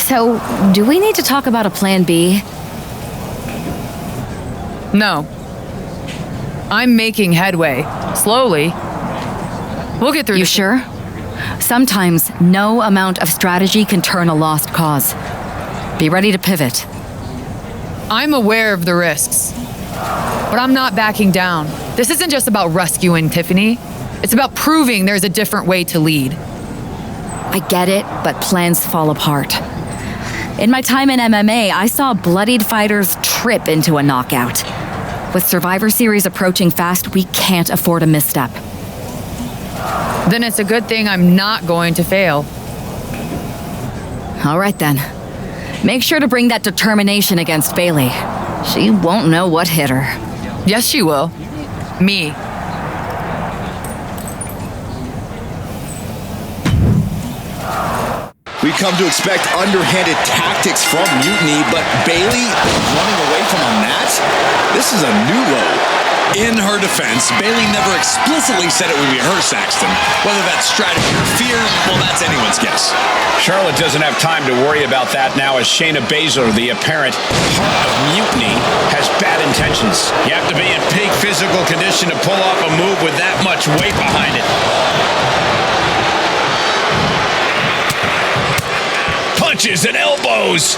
So, do we need to talk about a plan B? No. I'm making headway. Slowly. We'll get through You this. sure? Sometimes no amount of strategy can turn a lost cause. Be ready to pivot. I'm aware of the risks, but I'm not backing down. This isn't just about rescuing Tiffany. It's about proving there's a different way to lead. I get it, but plans fall apart. In my time in MMA, I saw bloodied fighters trip into a knockout. With Survivor Series approaching fast, we can't afford a misstep. Then it's a good thing I'm not going to fail. All right then. Make sure to bring that determination against Bailey. She won't know what hit her. Yes, she will. Me. We come to expect underhanded tactics from Mutiny, but Bailey running away from a mat? This is a new low. In her defense, Bailey never explicitly said it would be her, Saxton. Whether that's strategy or fear, well, that's anyone's guess. Charlotte doesn't have time to worry about that now as Shayna Baszler, the apparent heart of Mutiny, has bad intentions. You have to be in peak physical condition to pull off a move with that much weight behind it. Punches and elbows.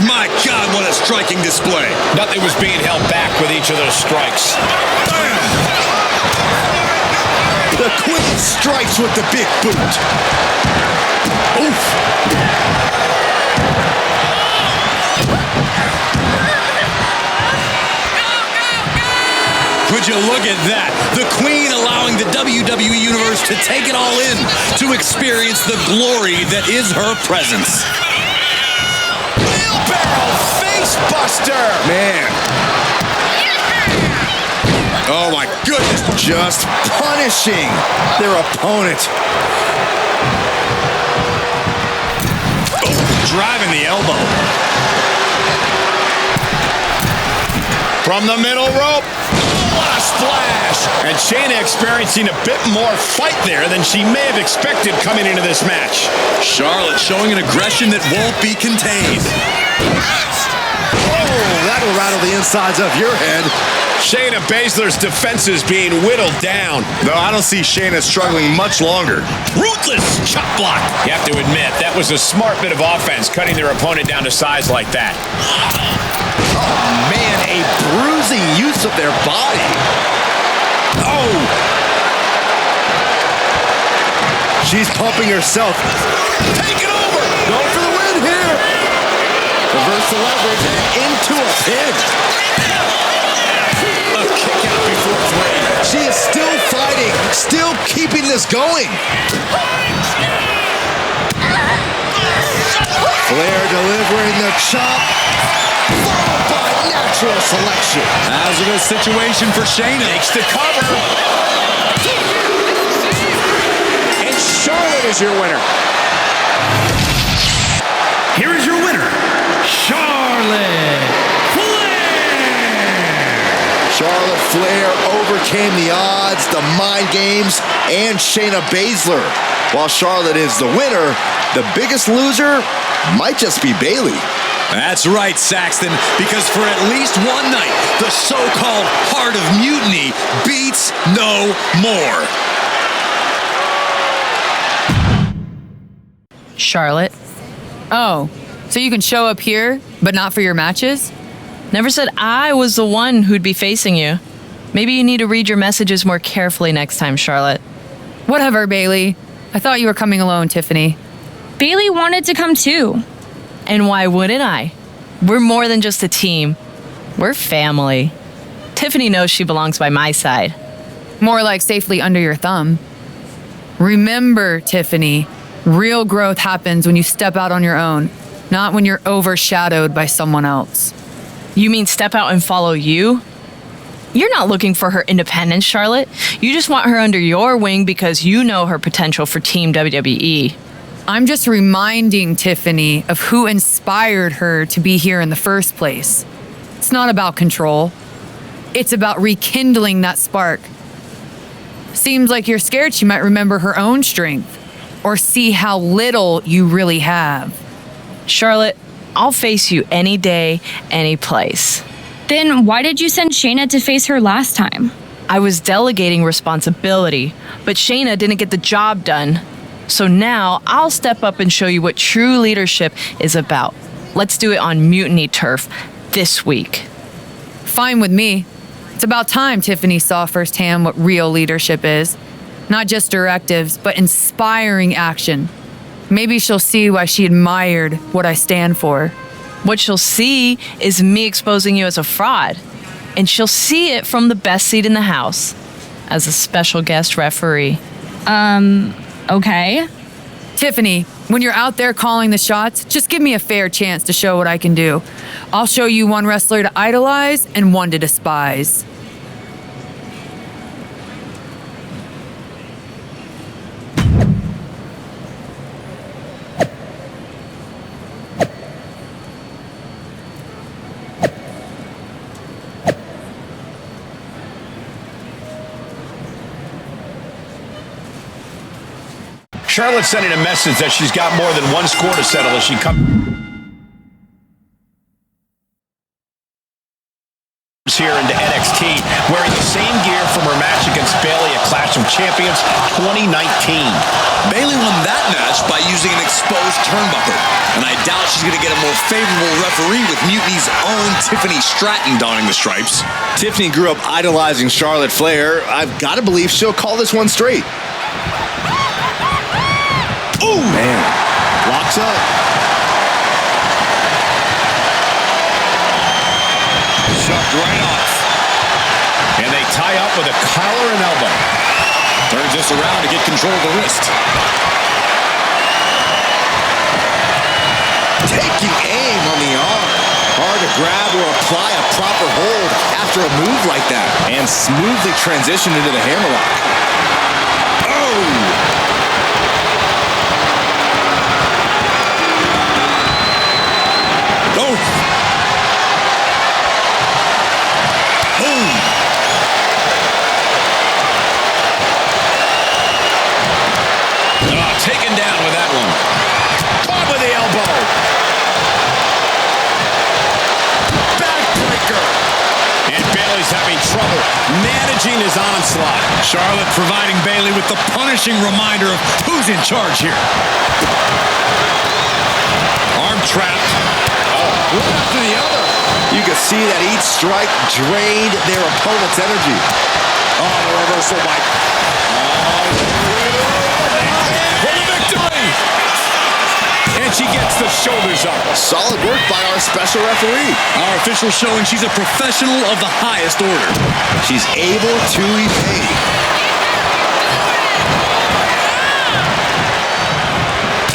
My God, what a striking display. Nothing was being held back with each of those strikes. The Queen strikes with the big boot. Oof. Would you look at that? The Queen allowing the WWE Universe to take it all in, to experience the glory that is her presence. Wheelbarrow face buster. Man. Oh my goodness. Just punishing their opponent. Oh, driving the elbow. From the middle rope. What a splash! And Shayna experiencing a bit more fight there than she may have expected coming into this match. Charlotte showing an aggression that won't be contained. Oh, that'll rattle the insides of your head. Shayna Baszler's defenses being whittled down. No, I don't see Shayna struggling much longer. Ruthless chop block. You have to admit, that was a smart bit of offense, cutting their opponent down to size like that. Oh, man, a bruising use of their body. Oh! She's pumping herself. Take it over! Going for the win here! Reverse the leverage and into a pin. A kick out before three. She is still fighting, still keeping this going. Flair delivering the chop. Followed by natural selection. Hazardous situation for Shayna. Makes the cover. And Charlotte is your winner. Here is your winner, Charlotte Flair! Charlotte Flair overcame the odds, the mind games, and Shayna Baszler. While Charlotte is the winner, the biggest loser might just be Bailey. That's right, Saxton, because for at least one night, the so-called heart of Mutiny beats no more. Charlotte. Oh, so you can show up here, but not for your matches? Never said I was the one who'd be facing you. Maybe you need to read your messages more carefully next time, Charlotte. Whatever, Bailey. I thought you were coming alone, Tiffany. Bailey wanted to come too. And why wouldn't I? We're more than just a team. We're family. Tiffany knows she belongs by my side. More like safely under your thumb. Remember, Tiffany, real growth happens when you step out on your own, not when you're overshadowed by someone else. You mean step out and follow you? You're not looking for her independence, Charlotte. You just want her under your wing because you know her potential for Team WWE. I'm just reminding Tiffany of who inspired her to be here in the first place. It's not about control. It's about rekindling that spark. Seems like you're scared she might remember her own strength or see how little you really have. Charlotte, I'll face you any day, any place. Then why did you send Shayna to face her last time? I was delegating responsibility, but Shayna didn't get the job done. So now I'll step up and show you what true leadership is about. Let's do it on Mutiny turf this week. Fine with me. It's about time Tiffany saw firsthand what real leadership is. Not just directives, but inspiring action. Maybe she'll see why she admired what I stand for. What she'll see is me exposing you as a fraud. And she'll see it from the best seat in the house, as a special guest referee. Okay. Tiffany, when you're out there calling the shots, just give me a fair chance to show what I can do. I'll show you one wrestler to idolize and one to despise. Charlotte's sending a message that she's got more than one score to settle as she comes here into NXT, wearing the same gear from her match against Bayley at Clash of Champions 2019. Bayley won that match by using an exposed turnbuckle, and I doubt she's going to get a more favorable referee with Mutiny's own Tiffany Stratton donning the stripes. Tiffany grew up idolizing Charlotte Flair. I've got to believe she'll call this one straight. Oh, man. Locks up. Shoved right off. And they tie up with a collar and elbow. Turns this around to get control of the wrist. Taking aim on the arm. Hard to grab or apply a proper hold after a move like that. And smoothly transition into the hammerlock. Oh! Taken down with that one. Caught with the elbow. Backbreaker. And Bayley's having trouble managing his onslaught. Charlotte providing Bayley with the punishing reminder of who's in charge here. Arm trapped. One after the other. You can see that each strike drained their opponent's energy. Oh, the reversal by... And she gets the shoulders up. Solid work by our special referee. Our official showing she's a professional of the highest order. She's able to evade.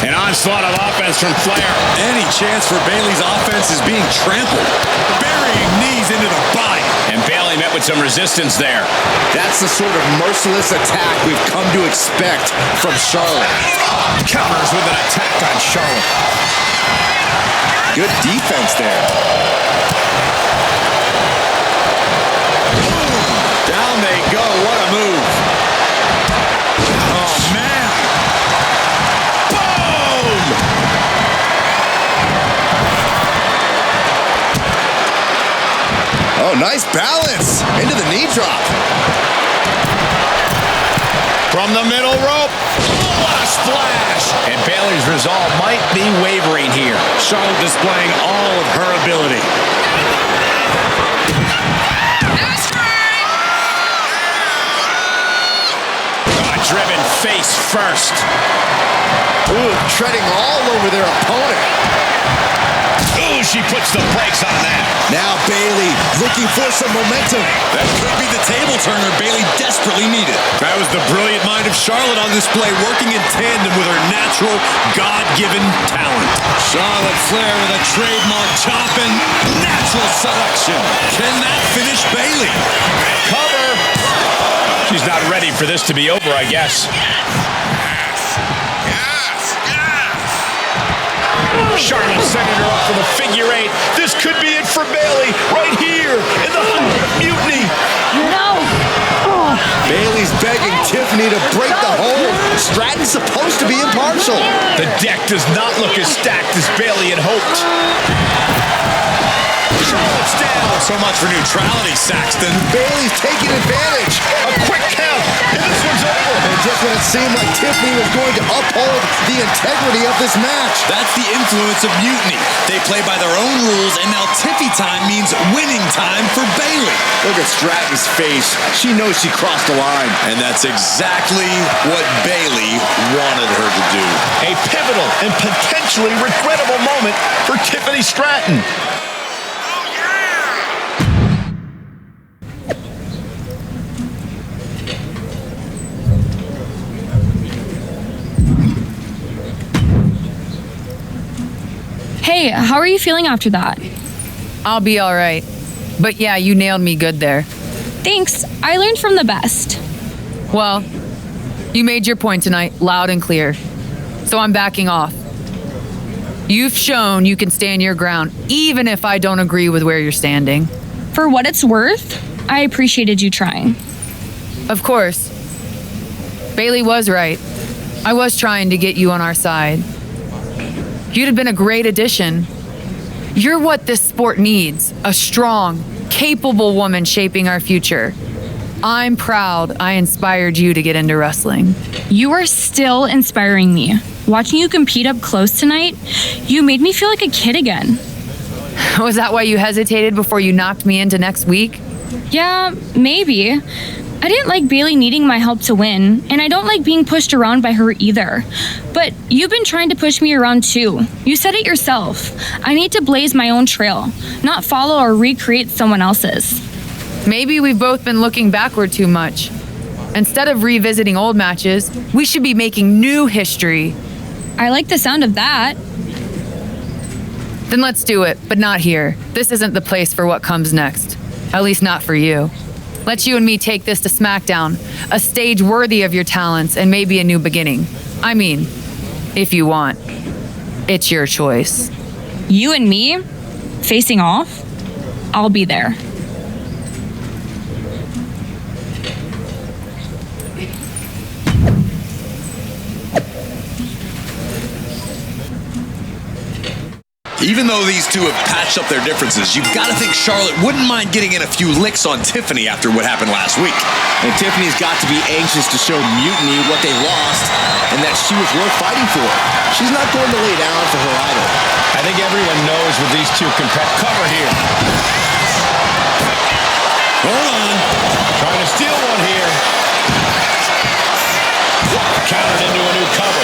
An onslaught of offense from Flair. Any chance for Bayley's offense is being trampled. Burying knees into the body. And Bayley met with some resistance there. That's the sort of merciless attack we've come to expect from Charlotte. Counters with an attack on Charlotte. Good defense there. Down they go. What a move. Oh, man. Boom! Oh, nice balance. Into the knee drop. From the middle rope. Oh, what a splash! And Bayley's resolve might be wavering here. Charlotte displaying all of her ability. Driven face first. Ooh, treading all over their opponent. Ooh, she puts the brakes on that. Now Bayley looking for some momentum. That could be the table turner Bayley desperately needed. That was the brilliant mind of Charlotte on display, working in tandem with her natural, God-given talent. Charlotte Flair with a trademark chopping, natural selection. Can that finish Bayley? Cover. She's not ready for this to be over, I guess. Charlotte setting her up for the figure eight. This could be it for Bayley right here in the heart of Mutiny. No! Bayley's begging Tiffany to break the hold. Stratton's supposed to be impartial. The deck does not look as stacked as Bayley had hoped. Charlotte's down. So much for neutrality, Saxton. Bayley's taking advantage. A quick count, and this one's over. And just when it seemed like Tiffany was going to uphold the integrity of this match. That's the influence of mutiny. They play by their own rules, and now Tiffy time means winning time for Bayley. Look at Stratton's face. She knows she crossed the line. And that's exactly what Bayley wanted her to do. A pivotal and potentially regrettable moment for Tiffany Stratton. Hey, how are you feeling after that? I'll be all right. But yeah, you nailed me good there. Thanks. I learned from the best. Well, you made your point tonight, loud and clear. So I'm backing off. You've shown you can stand your ground, even if I don't agree with where you're standing. For what it's worth, I appreciated you trying. Of course. Bayley was right. I was trying to get you on our side. You'd have been a great addition. You're what this sport needs, a strong, capable woman shaping our future. I'm proud I inspired you to get into wrestling. You are still inspiring me. Watching you compete up close tonight, you made me feel like a kid again. Was that why you hesitated before you knocked me into next week? Yeah, maybe. I didn't like Bayley needing my help to win, and I don't like being pushed around by her either. But you've been trying to push me around too. You said it yourself. I need to blaze my own trail, not follow or recreate someone else's. Maybe we've both been looking backward too much. Instead of revisiting old matches, we should be making new history. I like the sound of that. Then let's do it, but not here. This isn't the place for what comes next. At least not for you. Let you and me take this to SmackDown, a stage worthy of your talents and maybe a new beginning. I mean, if you want. It's your choice. You and me, facing off, I'll be there. Even though these two have patched up their differences, you've got to think Charlotte wouldn't mind getting in a few licks on Tiffany after what happened last week. And Tiffany's got to be anxious to show Mutiny what they lost and that she was worth fighting for. She's not going to lay down for her idol. I think everyone knows with these two cover here. Hold on. Trying to steal one here. Countered into a new cover.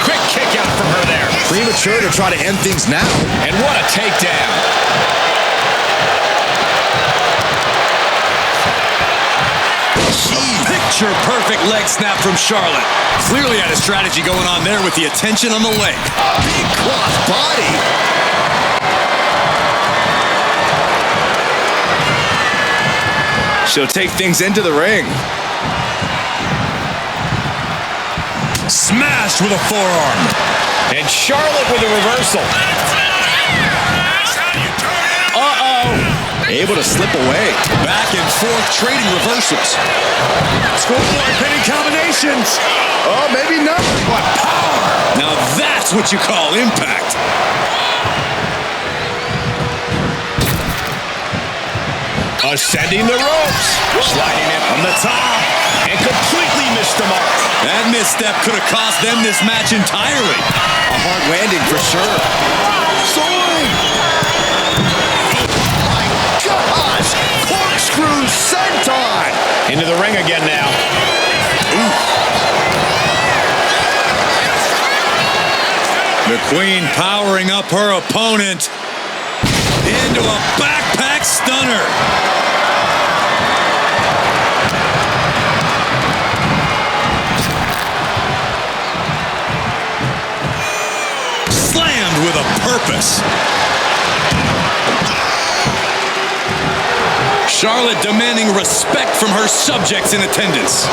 Quick kick out from her there. Premature to try to end things now. And what a takedown. Picture perfect leg snap from Charlotte. Clearly had a strategy going on there with the attention on the leg. Big cross body. She'll take things into the ring. Smashed with a forearm. And Charlotte with a reversal. Able to slip away. Back and forth trading reversals. Schoolboy pinning combinations. Oh, maybe not. What power. Now that's what you call impact. Ascending the ropes. Sliding it from the top. And completely missed the mark. That misstep could have cost them this match entirely. A hard landing for sure. Soaring. Oh my gosh. Corkscrew senton. Into the ring again now. The Queen powering up her opponent into a backpack stunner. Slammed with a purpose. Charlotte demanding respect from her subjects in attendance.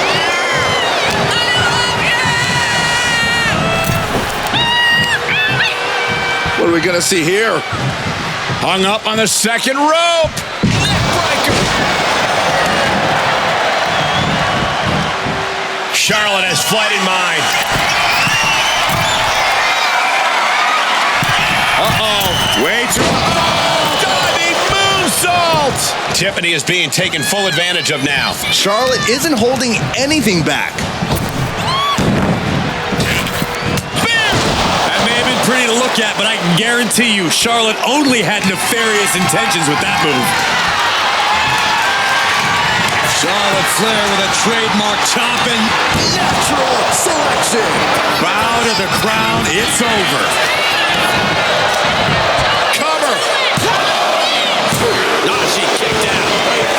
What are we going to see here? Hung up on the second rope. Neckbreaker. Charlotte has flight in mind. Uh-oh. Way too... Diving moonsault! Tiffany is being taken full advantage of now. Charlotte isn't holding anything back. Pretty to look at, but I can guarantee you Charlotte only had nefarious intentions with that move. Charlotte Flair with a trademark chomping. Natural selection. Bow to the crown. It's over. Cover. Not she kicked out.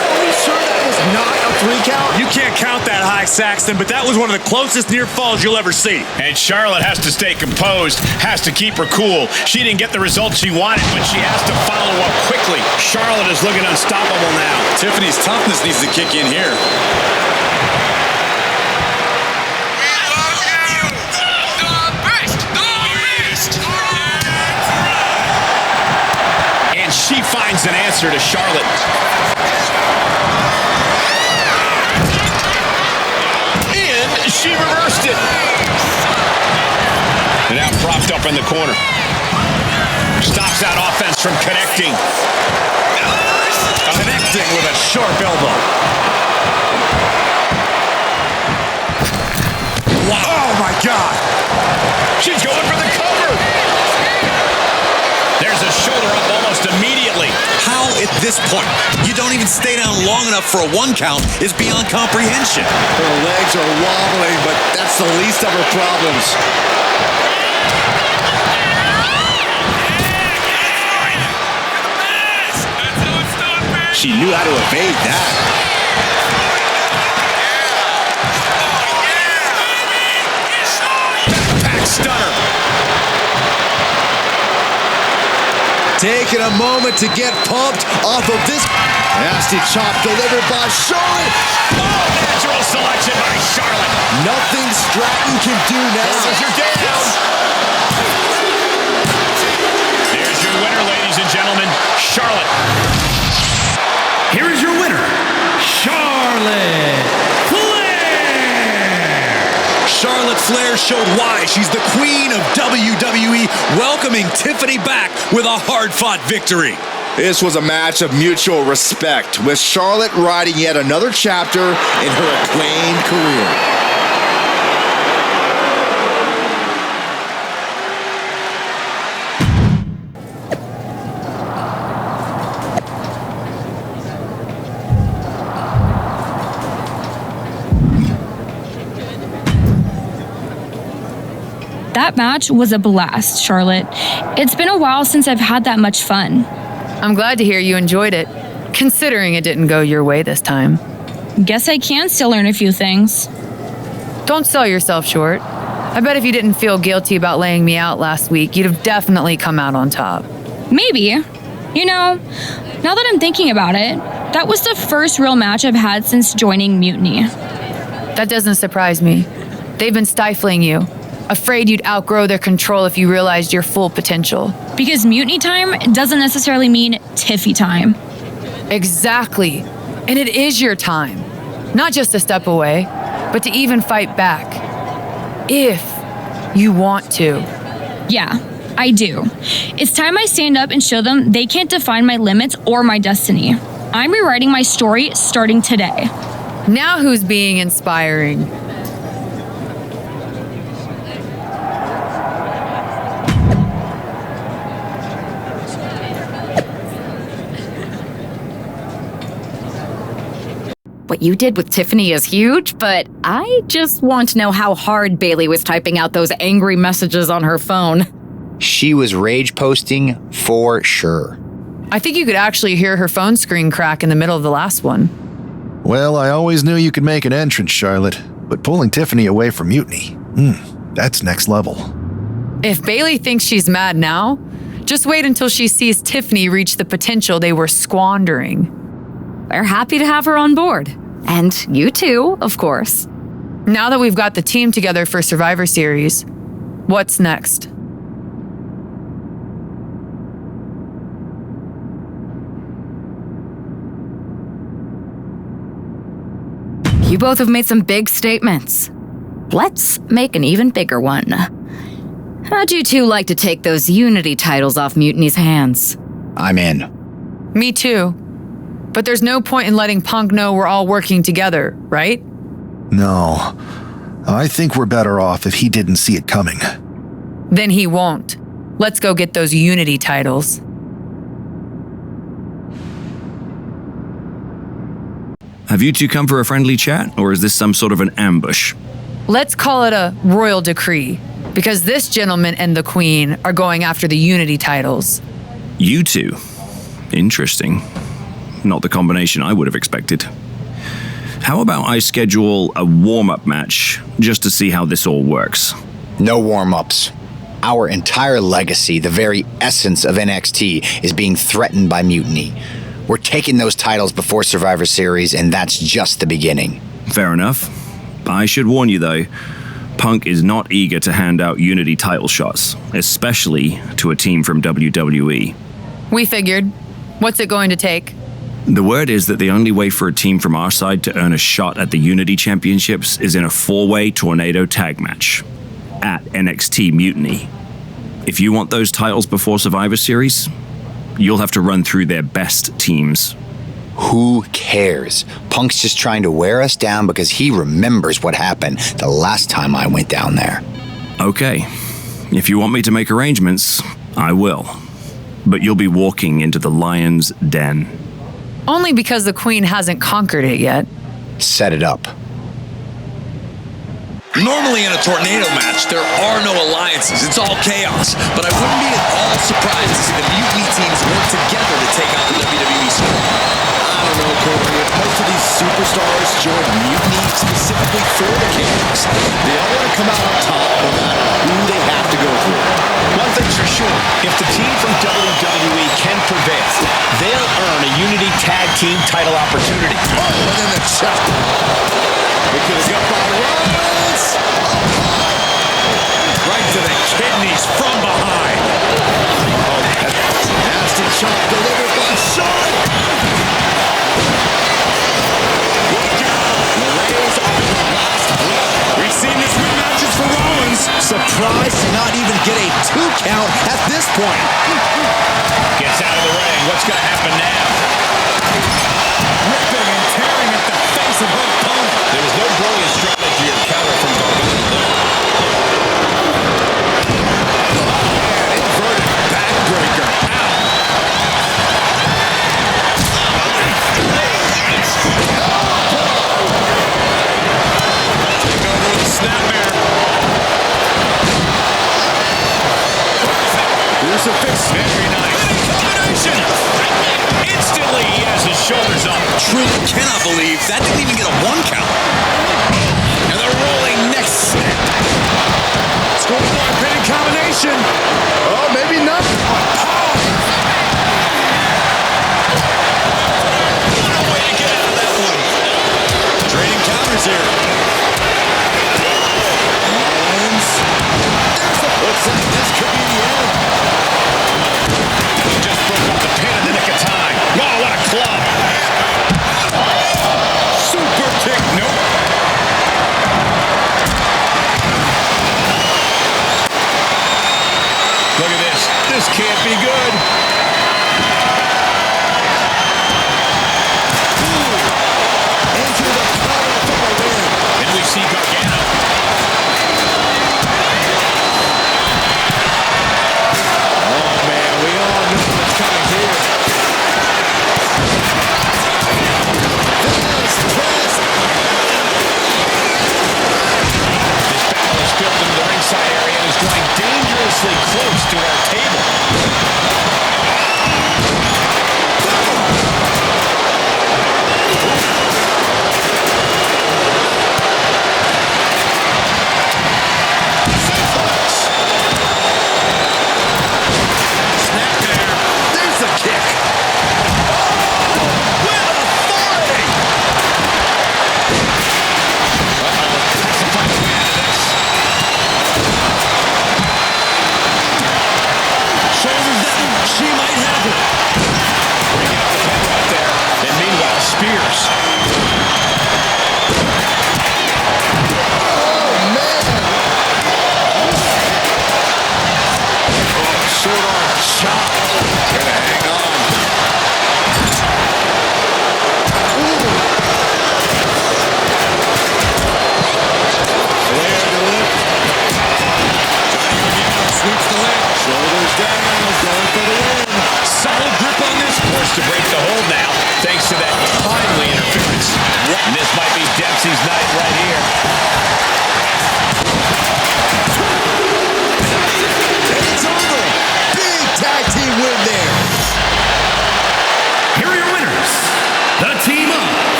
Are we sure that was not a 3 count? You can't count that high, Saxton, but that was one of the closest near falls you'll ever see. And Charlotte has to stay composed, has to keep her cool. She didn't get the result she wanted, but she has to follow up quickly. Charlotte is looking unstoppable now. Tiffany's toughness needs to kick in here. And she finds an answer to Charlotte. She reversed it. And now propped up in the corner. Stops that offense from connecting. Connecting with a sharp elbow. Wow. Oh, my God. She's going for the cover. There's a shoulder up almost immediately. How at this point you don't even stay down long enough for a 1 count is beyond comprehension. Her legs are wobbling, but that's the least of her problems. She knew how to evade that. Backpack stunner. Taking a moment to get pumped off of this nasty chop delivered by Charlotte. Oh, natural selection by Charlotte. Nothing Stratton can do now. Shoulders are down. There's your winner, ladies and gentlemen, Charlotte. Here is your winner, Charlotte Flair. Charlotte Flair showed why she's the queen of WWE, welcoming Tiffany back with a hard-fought victory. This was a match of mutual respect, with Charlotte writing yet another chapter in her acclaimed career. That match was a blast, Charlotte. It's been a while since I've had that much fun. I'm glad to hear you enjoyed it, considering it didn't go your way this time. Guess I can still learn a few things. Don't sell yourself short. I bet if you didn't feel guilty about laying me out last week, you'd have definitely come out on top. Maybe. You know, now that I'm thinking about it, that was the first real match I've had since joining Mutiny. That doesn't surprise me. They've been stifling you, afraid you'd outgrow their control if you realized your full potential. Because Mutiny time doesn't necessarily mean Tiffy time. Exactly. And it is your time. Not just a step away, but to even fight back. If you want to. Yeah, I do. It's time I stand up and show them they can't define my limits or my destiny. I'm rewriting my story starting today. Now who's being inspiring? What you did with Tiffany is huge, but I just want to know how hard Bailey was typing out those angry messages on her phone. She was rage posting for sure. I think you could actually hear her phone screen crack in the middle of the last one. Well, I always knew you could make an entrance, Charlotte, but pulling Tiffany away from Mutiny, that's next level. If Bailey thinks she's mad now, just wait until she sees Tiffany reach the potential they were squandering. We're happy to have her on board. And you too, of course. Now that we've got the team together for Survivor Series, what's next? You both have made some big statements. let's make an even bigger one. How'd you two like to take those Unity titles off Mutiny's hands? I'm in. Me too. But there's no point in letting Punk know we're all working together, right? No. I think we're better off if he didn't see it coming. Then he won't. Let's go get those Unity titles. Have you two come for a friendly chat, or is this some sort of an ambush? Let's call it a royal decree, because this gentleman and the queen are going after the Unity titles. You two? Interesting. Not the combination I would have expected. How about I schedule a warm-up match, just to see how this all works? No warm-ups. Our entire legacy, the very essence of NXT, is being threatened by Mutiny. We're taking those titles before Survivor Series, and that's just the beginning. Fair enough. I should warn you, though, Punk is not eager to hand out Unity title shots, especially to a team from WWE. We figured. What's it going to take? The word is that the only way for a team from our side to earn a shot at the Unity Championships is in a 4-way tornado tag match at NXT Mutiny. If you want those titles before Survivor Series, you'll have to run through their best teams. Who cares? Punk's just trying to wear us down because he remembers what happened the last time I went down there. Okay. If you want me to make arrangements, I will. But you'll be walking into the lion's den. Only because the queen hasn't conquered it yet. Set it up. Normally in a tornado match, there are no alliances. It's all chaos. But I wouldn't be at all surprised to see the Mutiny teams work together to take out the WWE squad. I don't know, Corey. If most of these superstars join Mutiny specifically for the chaos, they all want to come out on top no matter who they have to go through. One thing's for sure, if the team from WWE can prevail, they'll earn a Unity Tag Team title opportunity. Oh, and then the chop. Look at the gut by Rollins. Right to the kidneys from behind. Nasty chop delivered by Shawn. We've seen this with matches for Rollins. Surprised to not even get a 2 count at this point. Gets out of the ring. What's going to happen now? Ripping and tearing at the face of her opponent. There was no brilliant strategy or counter from Gargano. Inverted backbreaker. Take over with a snapmare. Crucifix. Very nice. Combination. Instantly, he has his shoulders up. Truly cannot believe that didn't even get a 1 count. And the rolling neck snap. Scoreboard pinning combination. Oh, maybe not. What a way to get out of that one. Trading counters here. Rollins. Looks like this could be the end. Just broke up the pin in the nick of time. Wow, what a club. Super kick. Nope.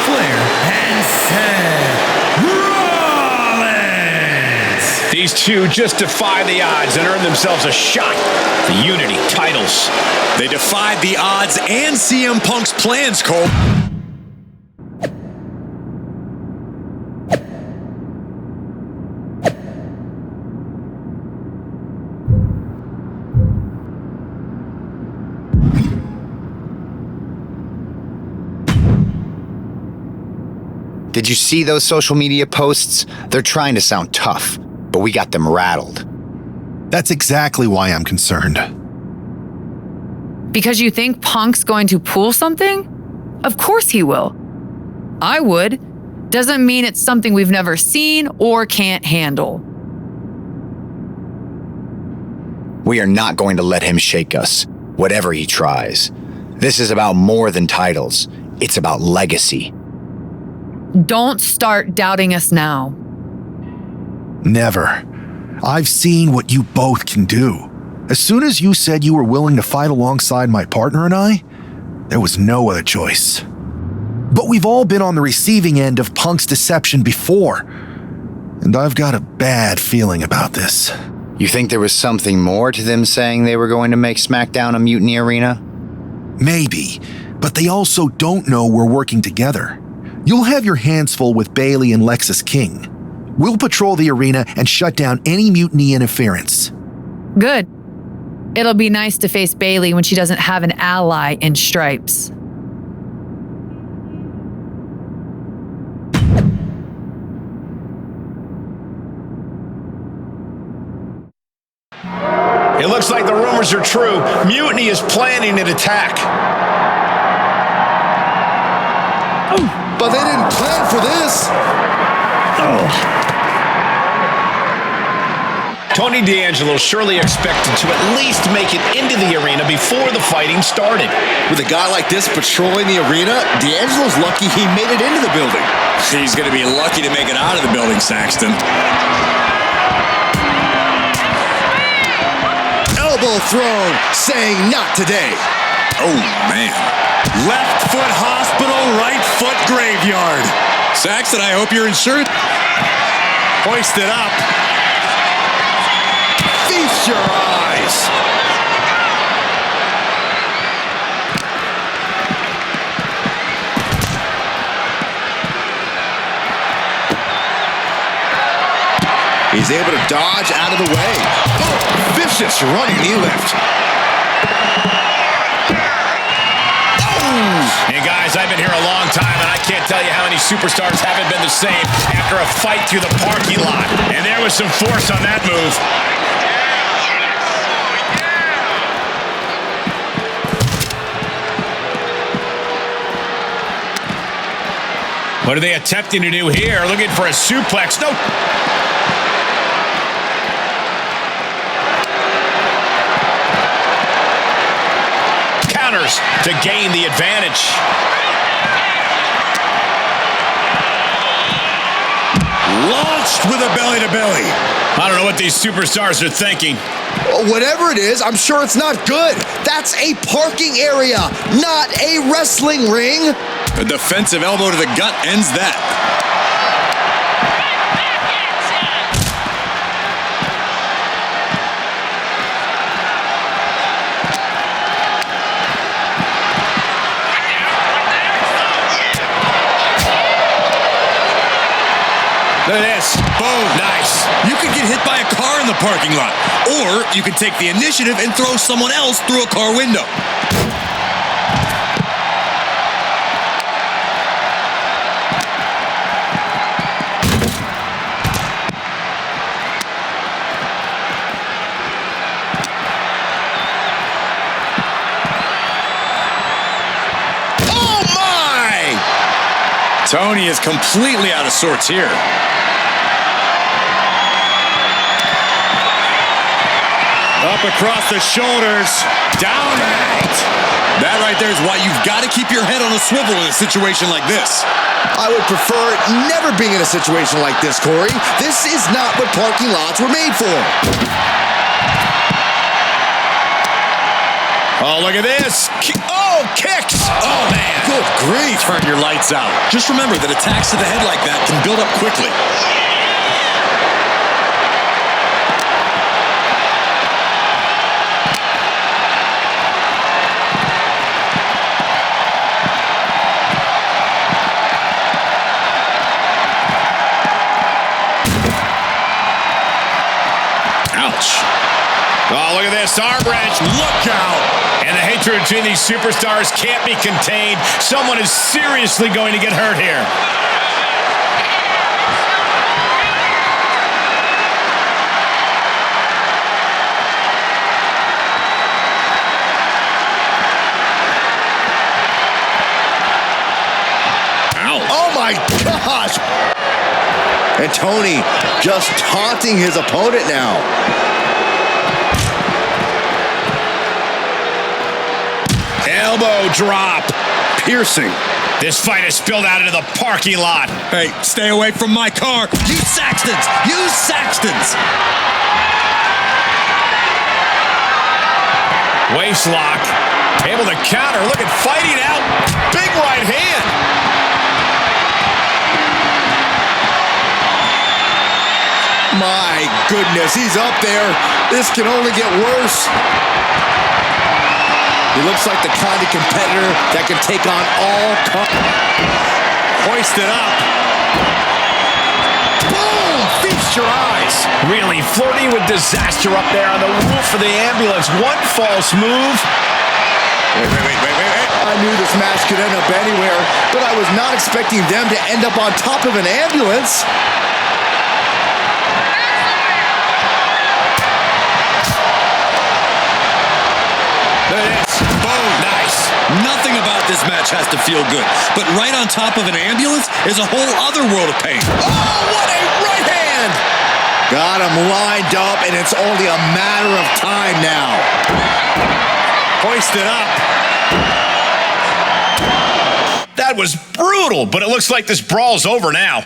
Flair and Seth Rollins. These two just defy the odds and earn themselves a shot at the Unity titles. They defied the odds and CM Punk's plans, Cole. Did you see those social media posts? They're trying to sound tough, but we got them rattled. That's exactly why I'm concerned. Because you think Punk's going to pull something? Of course he will. I would. Doesn't mean it's something we've never seen or can't handle. We are not going to let him shake us, whatever he tries. This is about more than titles. It's about legacy. Don't start doubting us now. Never. I've seen what you both can do. As soon as you said you were willing to fight alongside my partner and I, there was no other choice. But we've all been on the receiving end of Punk's deception before, and I've got a bad feeling about this. You think there was something more to them saying they were going to make SmackDown a mutiny arena? Maybe, but they also don't know we're working together. You'll have your hands full with Bayley and Lexis King. We'll patrol the arena and shut down any mutiny interference. Good. It'll be nice to face Bayley when she doesn't have an ally in Stripes. It looks like the rumors are true. Mutiny is planning an attack. But they didn't plan for this. Tony D'Angelo surely expected to at least make it into the arena before the fighting started. With a guy like this patrolling the arena, D'Angelo's lucky he made it into the building. He's going to be lucky to make it out of the building, Saxton. Elbow thrown, saying not today. Oh, man. Left foot hospital, right foot graveyard. Saxton, I hope you're insured. Hoist it up. Feast your eyes. He's able to dodge out of the way. Oh, vicious running knee lift. Hey guys, I've been here a long time and I can't tell you how many superstars haven't been the same after a fight through the parking lot. And there was some force on that move. What are they attempting to do here? Looking for a suplex. No. Counters to gain the advantage. Launched with a belly-to-belly. I don't know what these superstars are thinking. Whatever it is, I'm sure it's not good. That's a parking area, not a wrestling ring. A defensive elbow to the gut ends that. Look at this. Boom. Nice. You could get hit by a car in the parking lot. Or you could take the initiative and throw someone else through a car window. Oh my! Tony is completely out of sorts here. Up across the shoulders. Down and out. That right there is why you've got to keep your head on a swivel in a situation like this. I would prefer never being in a situation like this, Corey. This is not what parking lots were made for. Oh, look at this. Oh, kicks. Oh, man. Good grief. Turn your lights out. Just remember that attacks to the head like that can build up quickly. Oh, look at this. Arm wrench. Look out. And the hatred between these superstars can't be contained. Someone is seriously going to get hurt here. Ouch. Oh, my gosh. And Tony just taunting his opponent now. Elbow drop. Piercing. This fight has spilled out into the parking lot. Hey, stay away from my car. Use Saxtons. Use Saxtons. Waist lock. Able to counter. Look at fighting out. Big right hand. My goodness, he's up there. This can only get worse. He looks like the kind of competitor that can take on all Hoisted up. Boom! Feast your eyes. Really flirting with disaster up there on the roof of the ambulance. One false move. Wait. I knew this match could end up anywhere, but I was not expecting them to end up on top of an ambulance. Boom. Nice. Nothing about this match has to feel good, but right on top of an ambulance is a whole other world of pain. Oh, what a right hand! Got him lined up, and it's only a matter of time now. Hoisted up. That was brutal, but it looks like this brawl's over now.